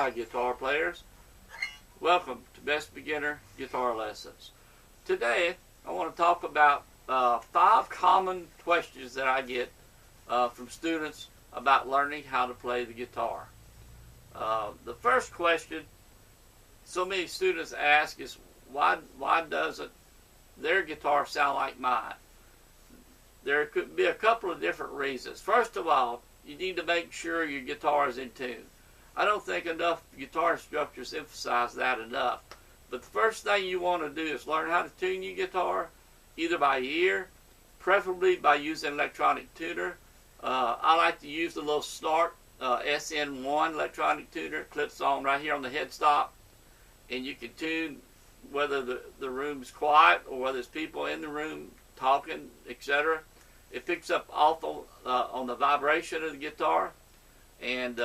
Hi guitar players, welcome to Best Beginner Guitar Lessons. Today I want to talk about 5 common questions that I get from students about learning how to play the guitar. The first question so many students ask is why doesn't their guitar sound like mine? There could be a couple of different reasons. First of all, you need to make sure your guitar is in tune. I don't think enough guitar instructors emphasize that enough. But the first thing you want to do is learn how to tune your guitar, either by ear, preferably by using an electronic tuner. I like to use the little Snort SN1 electronic tuner. It clips on right here on the headstock, and you can tune whether the room's quiet or whether there's people in the room talking, etc. It picks up awful on the vibration of the guitar, and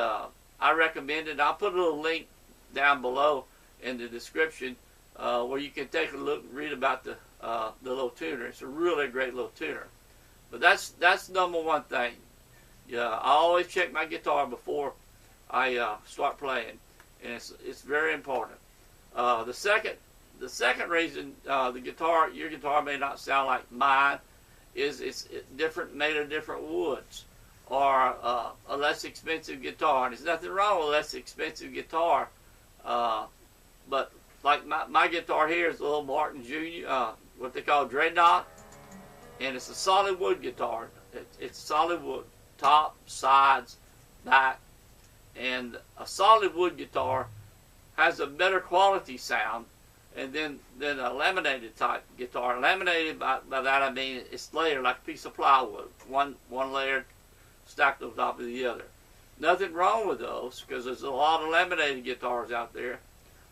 I recommend it. I'll put a little link down below in the description where you can take a look and read about the little tuner. It's a really great little tuner. But that's number one thing. Yeah, I always check my guitar before I start playing, and it's very important. The second reason your guitar may not sound like mine is it's different, made of different woods, or a less expensive guitar. And there's nothing wrong with a less expensive guitar, but like my guitar here is a little Martin Jr., what they call Dreadnought, and it's a solid wood guitar. It's solid wood, top, sides, back, and a solid wood guitar has a better quality sound and then a laminated type guitar. Laminated, by that I mean it's layered like a piece of plywood, one layer stacked on top of the other. Nothing wrong with those, because there's a lot of laminated guitars out there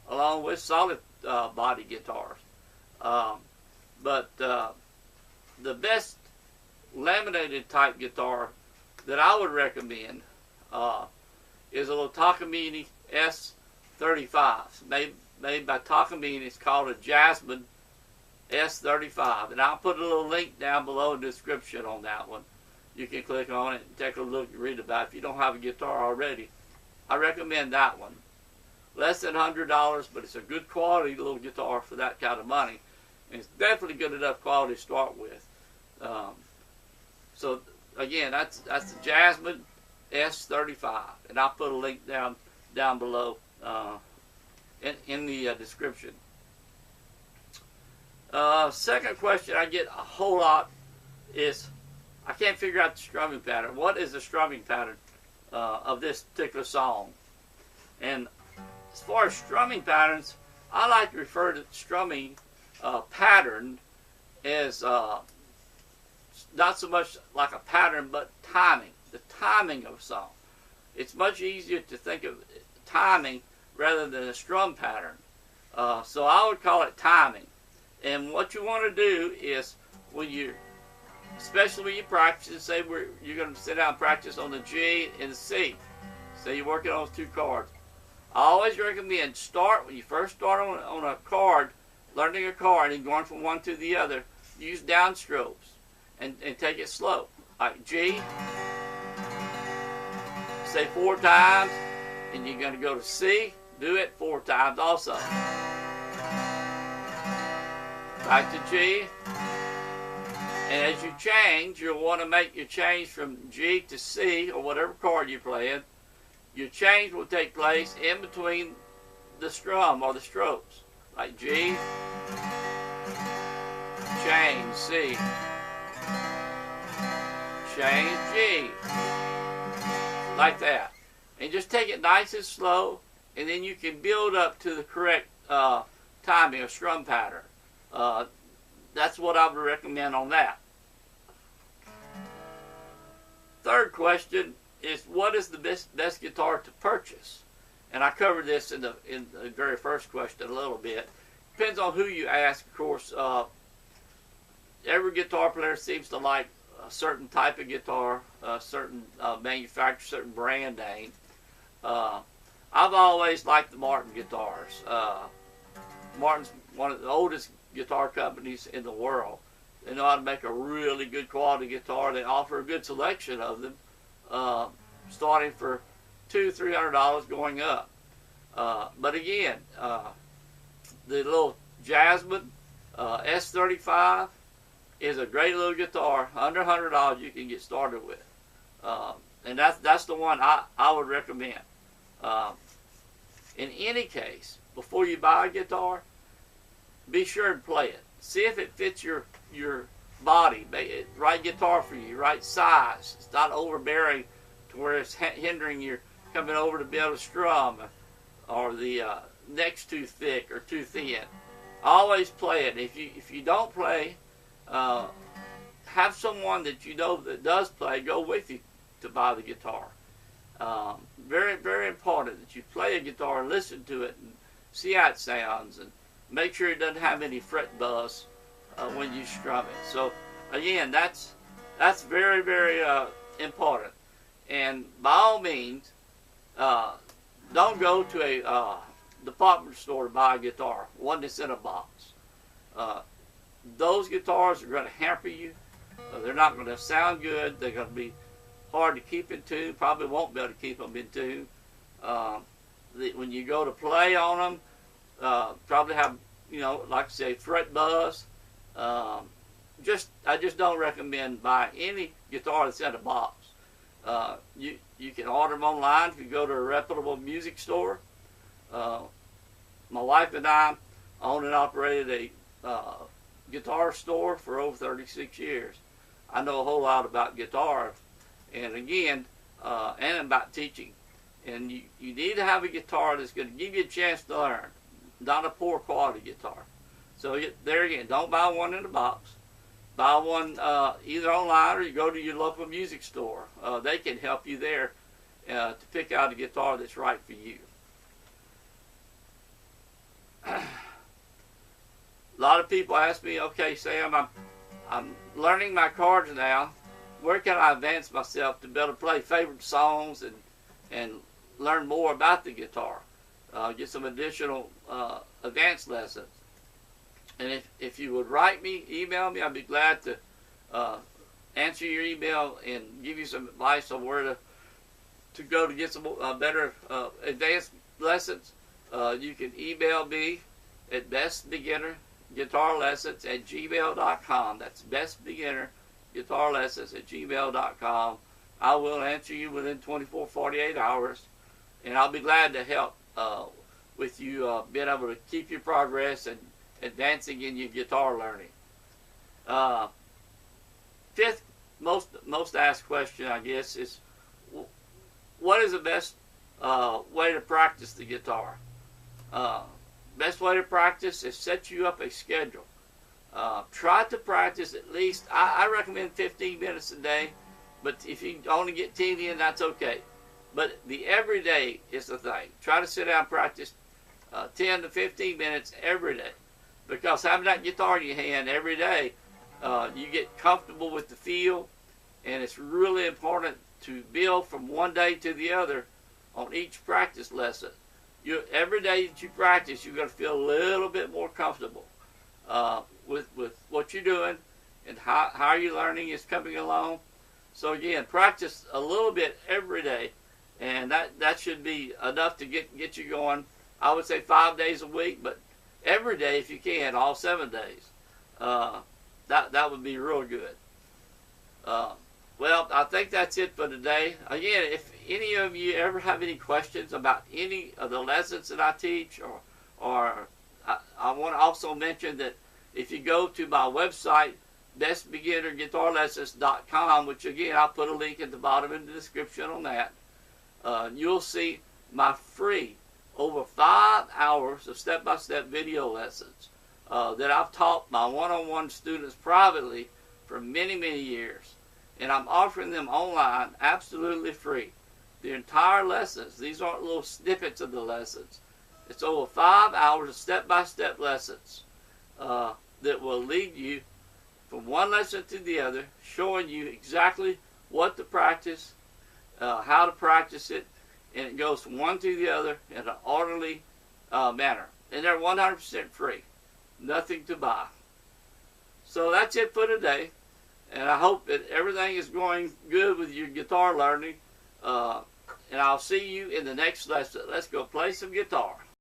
along with solid body guitars. But the best laminated type guitar that I would recommend is a little Takamine S35, made by Takamine. It's called a Jasmine S35, and I'll put a little link down below in the description on that one. You can click on it and take a look and read about it. If you don't have a guitar already, I recommend that one. Less than $100, but it's a good quality little guitar for that kind of money, and it's definitely good enough quality to start with. So again, that's the Jasmine S35, and I'll put a link down below in the description. Second question I get a whole lot is, I can't figure out the strumming pattern. What is the strumming pattern of this particular song? And as far as strumming patterns, I like to refer to strumming pattern as not so much like a pattern, but timing. The timing of a song. It's much easier to think of timing rather than a strum pattern. So I would call it timing. And what you want to do is, especially when you practice, say you're going to sit down and practice on the G and the C. Say you're working on those 2 chords. I always recommend when you first start on a chord, learning a chord and going from one to the other, use downstrokes and take it slow. Like G, say 4 times, and you're going to go to C, do it 4 times also. Back to G. And as you change, you'll want to make your change from G to C, or whatever chord you're playing. Your change will take place in between the strum or the strokes. Like G, change, C, change, G. Like that. And just take it nice and slow, and then you can build up to the correct timing or strum pattern. That's what I would recommend on that. Third question is, what is the best guitar to purchase? And I covered this in the very first question a little bit. Depends on who you ask, of course. Every guitar player seems to like a certain type of guitar, a certain manufacturer, certain brand name. I've always liked the Martin guitars. Martin's one of the oldest guitar companies in the world. They know how to make a really good quality guitar. They offer a good selection of them, starting for $200–300 going up. But again, the little Jasmine S35 is a great little guitar, under $100 you can get started with. And that's the one I would recommend. In any case, before you buy a guitar, be sure and play it. See if it fits your body, right guitar for you, right size. It's not overbearing to where it's hindering you coming over to be able to strum, or the neck's too thick or too thin. Always play it. If you don't play, have someone that you know that does play go with you to buy the guitar. Very, very important that you play a guitar and listen to it and see how it sounds, and make sure it doesn't have any fret buzz when you strum it. So again, that's very, very important. And by all means, don't go to a department store to buy a guitar, one that's in a box. Those guitars are going to hamper you. They're not going to sound good. They're going to be hard to keep in tune. Probably won't be able to keep them in tune. When you go to play on them, probably have, like I say, fret buzz. I just don't recommend buying any guitar that's in a box. You can order them online if you go to a reputable music store. My wife and I owned and operated a guitar store for over 36 years. I know a whole lot about guitar, and again, and about teaching. And you need to have a guitar that's going to give you a chance to learn, not a poor quality guitar. So there again, don't buy one in a box. Buy one either online, or you go to your local music store. They can help you there to pick out a guitar that's right for you. A lot of people ask me, okay, Sam, I'm learning my chords now. Where can I advance myself to be able to play favorite songs and learn more about the guitar? Get some additional advanced lessons. And if you would write me, email me, I'd be glad to answer your email and give you some advice on where to go to get some better advanced lessons. You can email me at bestbeginnerguitarlessons@gmail.com. That's bestbeginnerguitarlessons@gmail.com. I will answer you within 48 hours, and I'll be glad to help with you being able to keep your progress and advancing in your guitar learning. Fifth most asked question, I guess, is what is the best way to practice the guitar? Best way to practice is set you up a schedule. Try to practice at least, I recommend 15 minutes a day, but if you only get 10 in, that's okay. But the everyday is the thing. Try to sit down and practice 10 to 15 minutes every day. Because having that guitar in your hand every day, you get comfortable with the feel, and it's really important to build from one day to the other on each practice lesson. Every day that you practice, you're going to feel a little bit more comfortable with what you're doing and how your learning is coming along. So again, practice a little bit every day, and that should be enough to get you going. I would say 5 days a week, but every day if you can, all 7 days. That would be real good. Well, I think that's it for today. Again, if any of you ever have any questions about any of the lessons that I teach, or I want to also mention that if you go to my website, bestbeginnerguitarlessons.com, which again, I'll put a link at the bottom in the description on that, you'll see my free over 5 hours of step-by-step video lessons that I've taught my one-on-one students privately for many, many years. And I'm offering them online absolutely free. The entire lessons, these aren't little snippets of the lessons. It's over 5 hours of step-by-step lessons that will lead you from one lesson to the other, showing you exactly what to practice, how to practice it, and it goes from one to the other in an orderly manner. And they're 100% free. Nothing to buy. So that's it for today. And I hope that everything is going good with your guitar learning. and I'll see you in the next lesson. Let's go play some guitar.